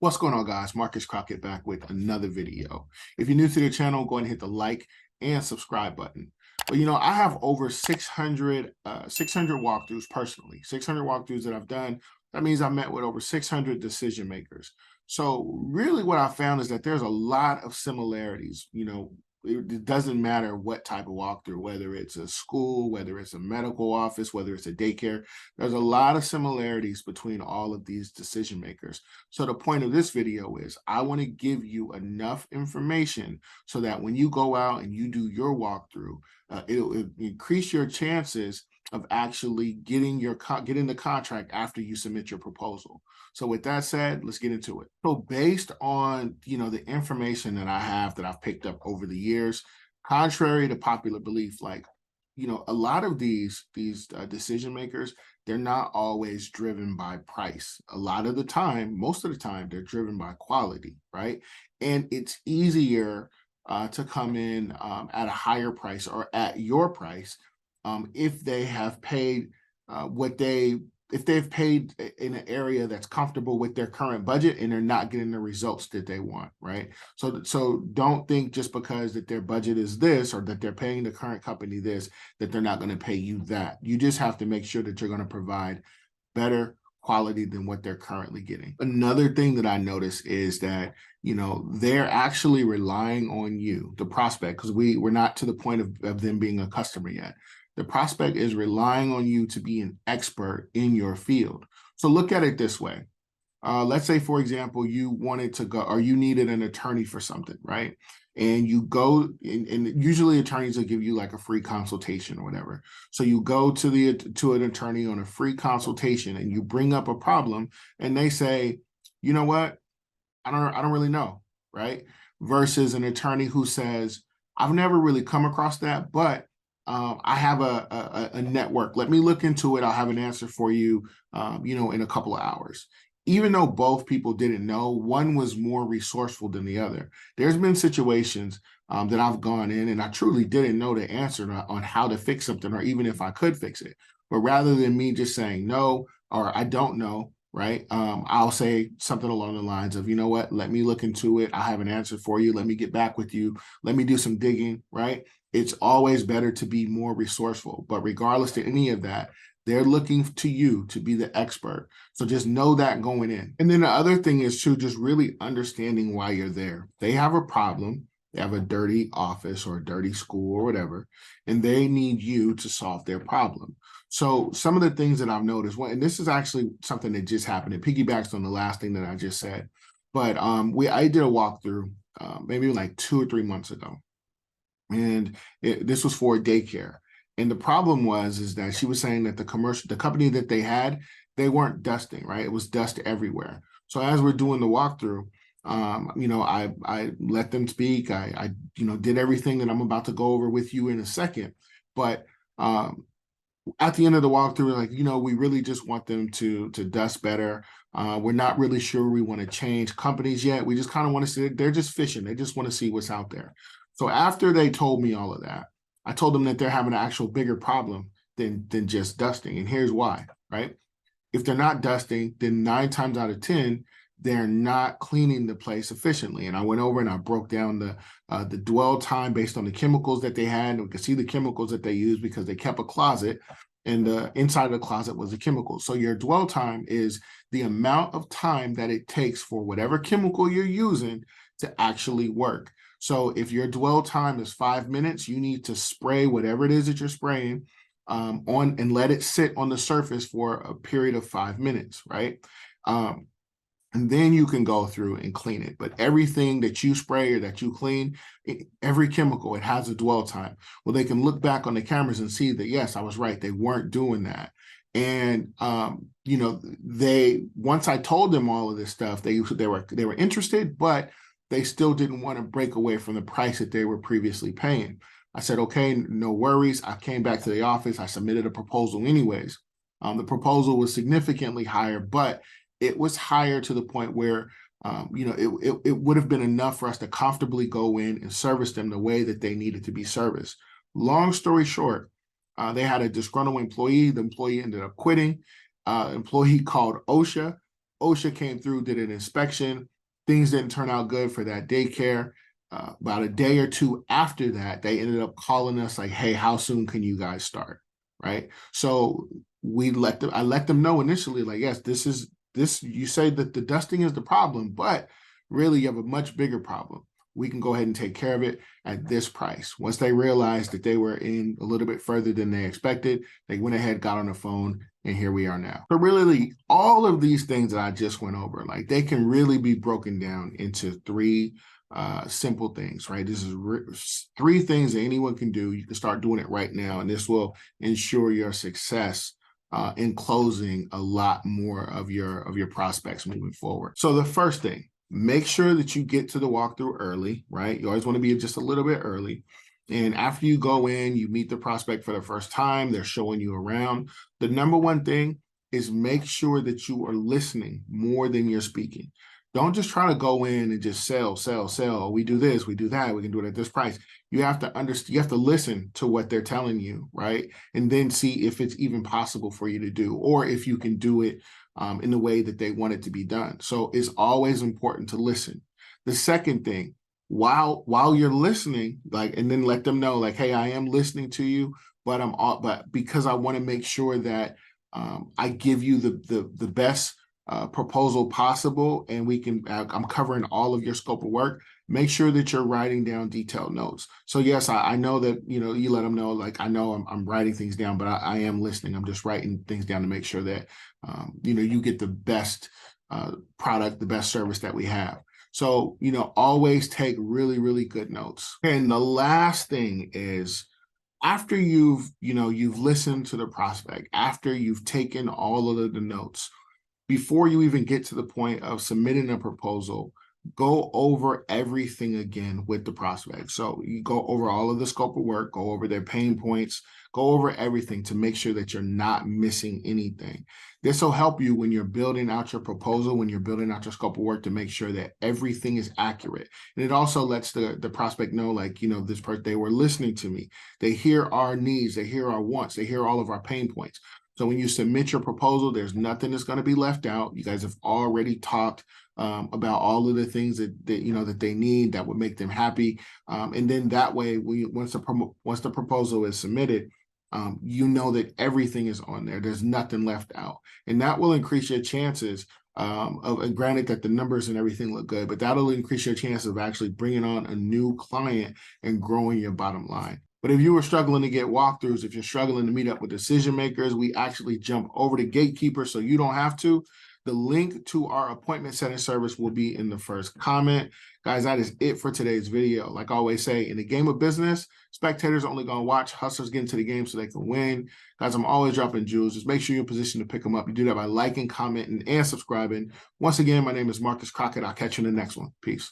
What's going on, guys? Marcus Crockett back with another video. If you're new to the channel, go ahead and hit the like and subscribe button. But I have over 600 walkthroughs personally, 600 walkthroughs that I've done. That means I met with over 600 decision makers. So really what I found is that there's a lot of similarities. It doesn't matter what type of walkthrough, whether it's a school, whether it's a medical office, whether it's a daycare. There's a lot of similarities between all of these decision makers. So the point of this video is I want to give you enough information so that when you go out and you do your walkthrough, it'll increase your chances of actually getting the contract after you submit your proposal. So with that said, let's get into it. So based on the information that I have that I've picked up over the years, contrary to popular belief, like a lot of these decision makers, they're not always driven by price. A lot of the time, most of the time, they're driven by quality, right? And it's easier to come in at a higher price or at your price if they have paid if they've paid in an area that's comfortable with their current budget and they're not getting the results that they want, right? So don't think just because that their budget is this or that they're paying the current company this, that they're not going to pay you that. You just have to make sure that you're going to provide better quality than what they're currently getting. Another thing that I noticed is that, they're actually relying on you, the prospect, because we're not to the point of them being a customer yet. The prospect is relying on you to be an expert in your field. So look at it this way. Let's say, for example, you wanted to go or you needed an attorney for something, right? And you go and usually attorneys will give you like a free consultation or whatever. So you go to an attorney on a free consultation and you bring up a problem and they say, you know what? I don't really know, right? Versus an attorney who says, I've never really come across that, but I have a network. Let me look into it. I'll have an answer for you, in a couple of hours. Even though both people didn't know, one was more resourceful than the other. There's been situations that I've gone in and I truly didn't know the answer on how to fix something or even if I could fix it. But rather than me just saying no or I don't know, right? I'll say something along the lines of, you know what, let me look into it. I have an answer for you. Let me get back with you. Let me do some digging, right? It's always better to be more resourceful, but regardless to any of that, they're looking to you to be the expert. So just know that going in. And then the other thing is to just really understanding why you're there. They have a problem. They have a dirty office or a dirty school or whatever, and they need you to solve their problem. So some of the things that I've noticed, and this is actually something that just happened. It piggybacks on the last thing that I just said, but I did a walkthrough maybe like 2 or 3 months ago. And this was for a daycare. And the problem is that she was saying that the company that they had, they weren't dusting, right? It was dust everywhere. So as we're doing the walkthrough, I let them speak. I did everything that I'm about to go over with you in a second. But at the end of the walkthrough, like, we really just want them to dust better. We're not really sure we want to change companies yet. We just kind of want to see, they're just fishing. They just want to see what's out there. So after they told me all of that, I told them that they're having an actual bigger problem than just dusting. And here's why, right? If they're not dusting, then 9 times out of 10, they're not cleaning the place efficiently. And I went over and I broke down the dwell time based on the chemicals that they had. And we could see the chemicals that they used because they kept a closet and the inside of the closet was the chemicals. So your dwell time is the amount of time that it takes for whatever chemical you're using to actually work. So if your dwell time is 5 minutes, you need to spray whatever it is that you're spraying on and let it sit on the surface for a period of 5 minutes, right? And then you can go through and clean it. But everything that you spray or that you clean, every chemical, it has a dwell time. Well, they can look back on the cameras and see that, yes, I was right. They weren't doing that. And, once I told them all of this stuff, they were interested, but they still didn't want to break away from the price that they were previously paying. I said, okay, no worries. I came back to the office. I submitted a proposal anyways. The proposal was significantly higher, but it was higher to the point where, it would have been enough for us to comfortably go in and service them the way that they needed to be serviced. Long story short, they had a disgruntled employee. The employee ended up quitting. Employee called OSHA. OSHA came through, did an inspection. Things didn't turn out good for that daycare. About a day or two after that, they ended up calling us like, hey, how soon can you guys start? Right. So I let them know initially, like, yes, you say that the dusting is the problem, but really you have a much bigger problem. We can go ahead and take care of it at this price. Once they realized that they were in a little bit further than they expected, they went ahead, got on the phone, and here we are now. So really, all of these things that I just went over, like, they can really be broken down into three simple things, right? This is three things that anyone can do. You can start doing it right now, and this will ensure your success in closing a lot more of your prospects moving forward. So the first thing, make sure that you get to the walkthrough early, right? You always want to be just a little bit early. And after you go in, you meet the prospect for the first time, they're showing you around. The number one thing is make sure that you are listening more than you're speaking. Don't just try to go in and just sell. We do this, we do that, we can do it at this price. You have to understand, you have to listen to what they're telling you, right? And then see if it's even possible for you to do, or if you can do it in the way that they want it to be done. So it's always important to listen. The second thing, while you're listening, like, and then let them know, like, hey, I am listening to you, but because I want to make sure that I give you the best proposal possible, and I'm covering all of your scope of work. Make sure that you're writing down detailed notes. So yes, I know that, you let them know, like, I know I'm writing things down, but I am listening. I'm just writing things down to make sure that, you get the best product, the best service that we have. So, always take really, really good notes. And the last thing is, after you've listened to the prospect, after you've taken all of the notes, before you even get to the point of submitting a proposal, go over everything again with the prospect. So you go over all of the scope of work, go over their pain points, go over everything to make sure that you're not missing anything. This will help you when you're building out your proposal, when you're building out your scope of work, to make sure that everything is accurate. And it also lets the prospect know, like, this person, they were listening to me. They hear our needs, they hear our wants, they hear all of our pain points. So when you submit your proposal, there's nothing that's going to be left out. You guys have already talked about all of the things that they need that would make them happy. And then that way, once the proposal is submitted, that everything is on there. There's nothing left out. And that will increase your chances and granted that the numbers and everything look good, but that'll increase your chance of actually bringing on a new client and growing your bottom line. But if you were struggling to get walkthroughs, if you're struggling to meet up with decision makers, we actually jump over to Gatekeeper so you don't have to. The link to our appointment setting service will be in the first comment. Guys, that is it for today's video. Like I always say, in the game of business, spectators are only going to watch, hustlers get into the game so they can win. Guys, I'm always dropping jewels. Just make sure you're in position to pick them up. You do that by liking, commenting, and subscribing. Once again, my name is Marcus Crockett. I'll catch you in the next one. Peace.